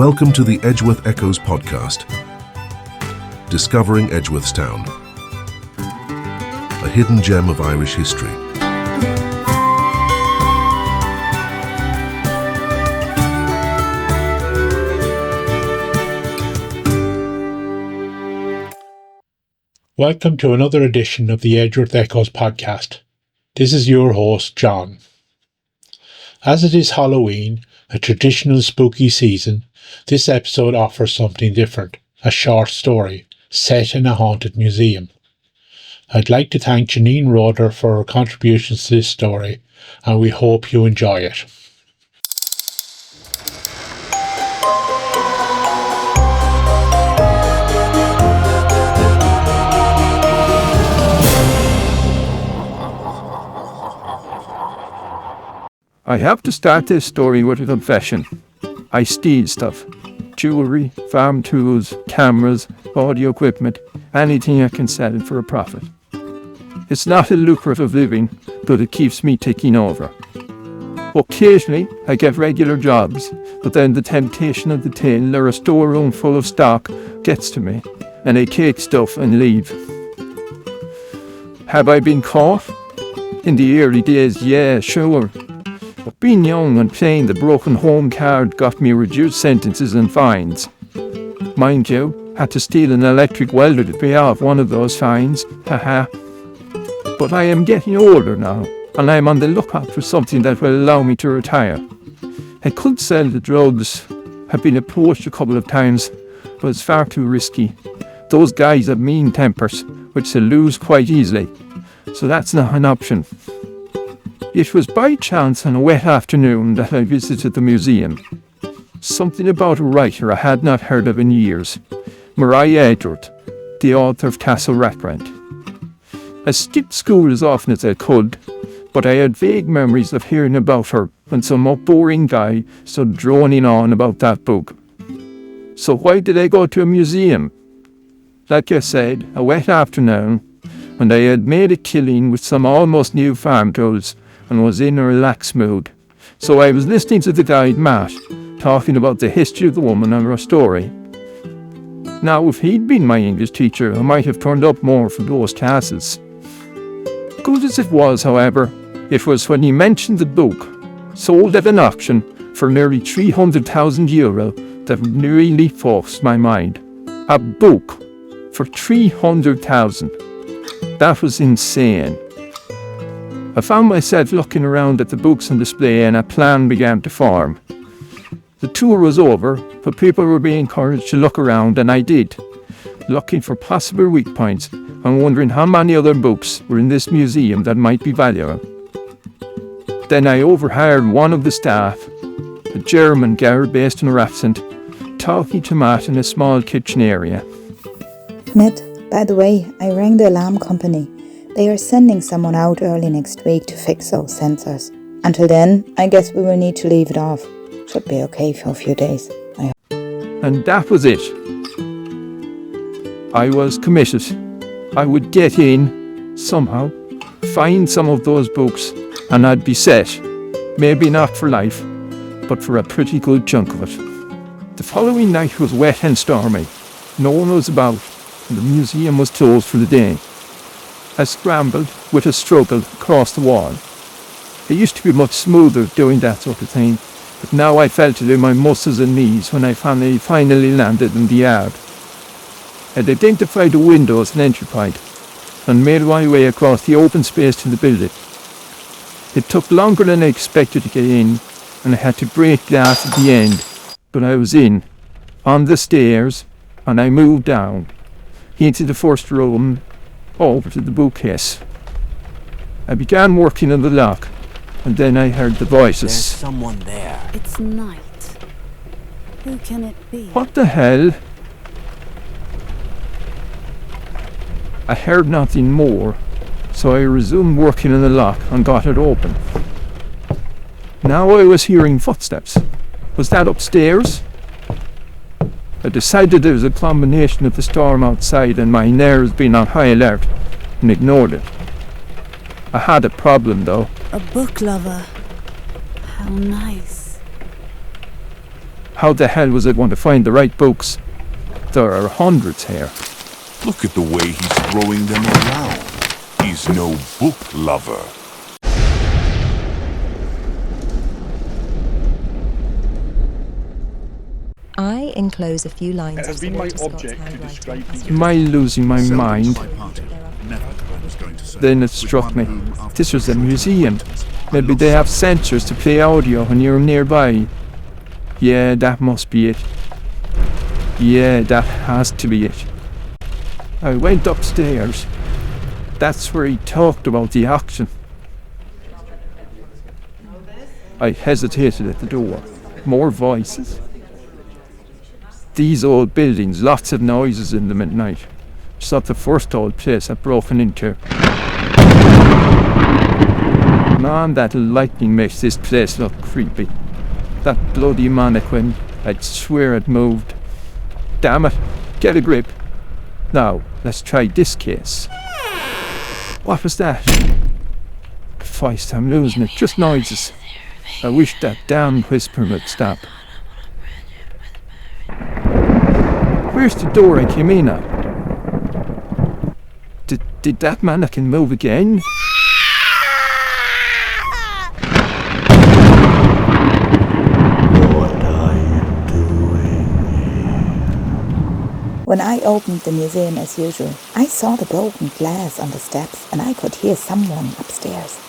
Welcome to the Edgeworth Echoes podcast, discovering Edgeworth's town, a hidden gem of Irish history. Welcome to another edition of the Edgeworth Echoes podcast. This is your host, John. As it is Halloween, a traditional spooky season, this episode offers something different, a short story set in a haunted museum. I'd like to thank Janine Roeder for her contributions to this story, and we hope you enjoy it. I have to start this story with a confession. I steal stuff. Jewellery, farm tools, cameras, audio equipment, anything I can sell for a profit. It's not a lucrative living, but it keeps me ticking over. Occasionally, I get regular jobs, but then the temptation of the till or a storeroom full of stock gets to me, and I take stuff and leave. Have I been caught? In the early days, yeah, sure. But being young and playing the broken home card got me reduced sentences and fines. Mind you, had to steal an electric welder to pay off one of those fines, haha. But I am getting older now, and I am on the lookout for something that will allow me to retire. I could sell the drugs. I've been approached a couple of times, but it's far too risky. Those guys have mean tempers, which they lose quite easily, so that's not an option. It was by chance on a wet afternoon that I visited the museum. Something about a writer I had not heard of in years, Maria Edgeworth, the author of Castle Rackrent. I skipped school as often as I could, but I had vague memories of hearing about her when some boring guy stood droning on about that book. So why did I go to a museum? Like I said, a wet afternoon, and I had made a killing with some almost new farm tools, and was in a relaxed mood. So I was listening to the guide Matt, talking about the history of the woman and her story. Now, if he'd been my English teacher, I might have turned up more for those classes. Good as it was, however, it was when he mentioned the book, sold at an auction for nearly €300,000, that really forced my mind. A book for $300,000. That was insane. I found myself looking around at the books on display, and a plan began to form. The tour was over, but people were being encouraged to look around, and I did, looking for possible weak points and wondering how many other books were in this museum that might be valuable. Then I overheard one of the staff, a German girl based in Rathsend, talking to Matt in a small kitchen area. Matt, by the way, I rang the alarm company. They are sending someone out early next week to fix those sensors. Until then, I guess we will need to leave it off. Should be okay for a few days, I hope. And that was it. I was committed. I would get in, somehow, find some of those books, and I'd be set. Maybe not for life, but for a pretty good chunk of it. The following night was wet and stormy. No one was about, and the museum was closed for the day. I scrambled, with a struggle, across the wall. It used to be much smoother doing that sort of thing, but now I felt it in my muscles and knees when I finally landed in the yard. I'd identified the windows and entry point, and made my way across the open space to the building. It took longer than I expected to get in, and I had to break glass at the end, but I was in, on the stairs, and I moved down, into the first room, over to the bookcase. I began working on the lock, and then I heard the voices. There's someone there. It's night. Who can it be? What the hell? I heard nothing more, so I resumed working on the lock and got it open. Now I was hearing footsteps. Was that upstairs? I decided it was a combination of the storm outside and my nerves being on high alert, and ignored it. I had a problem though. A book lover. How nice. How the hell was I going to find the right books? There are hundreds here. Look at the way he's throwing them around. He's no book lover. I enclose a few lines It has of been Sir my Walter Scott's object to handwriting describe as Am I losing my mind? Never, I was going to say. Then it struck me. This was a museum. Maybe they have sensors to play audio when you're nearby. Yeah, that must be it. Yeah, that has to be it. I went upstairs. That's where he talked about the auction. I hesitated at the door. More voices. These old buildings, lots of noises in them at night. It's not the first old place I've broken into. Man, that lightning makes this place look creepy. That bloody mannequin, I'd swear it moved. Damn it, get a grip. Now, let's try this case. What was that? Feist, I'm losing it, just noises. I wish that damn whispering would stop. Where's the door I came in at? Did that mannequin move again? When I opened the museum as usual, I saw the broken glass on the steps and I could hear someone upstairs.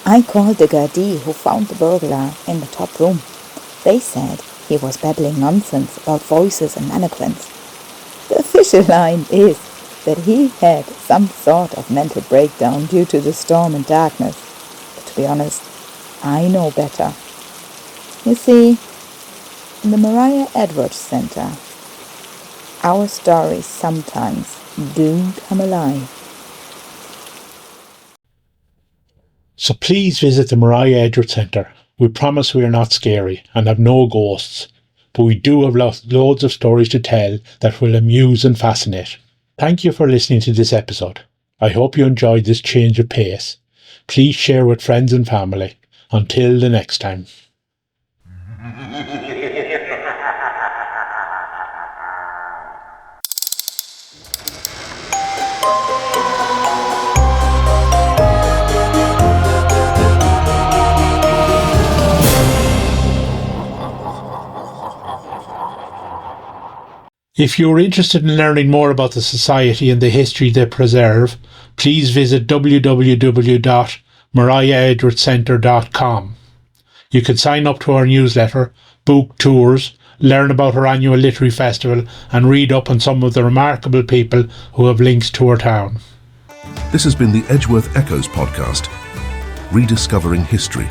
I called the Gardaí who found the burglar in the top room. They said he was babbling nonsense about voices and mannequins. The official line is that he had some sort of mental breakdown due to the storm and darkness. But to be honest, I know better. You see, in the Maria Edgeworth Centre, our stories sometimes do come alive. So please visit the Maria Edgeworth Centre. We promise we are not scary and have no ghosts, but we do have loads of stories to tell that will amuse and fascinate. Thank you for listening to this episode. I hope you enjoyed this change of pace. Please share with friends and family. Until the next time. If you are interested in learning more about the Society and the history they preserve, please visit www.mariaedgeworthcentre.com. You can sign up to our newsletter, book tours, learn about our annual literary festival and read up on some of the remarkable people who have links to our town. This has been the Edgeworth Echoes podcast, rediscovering history.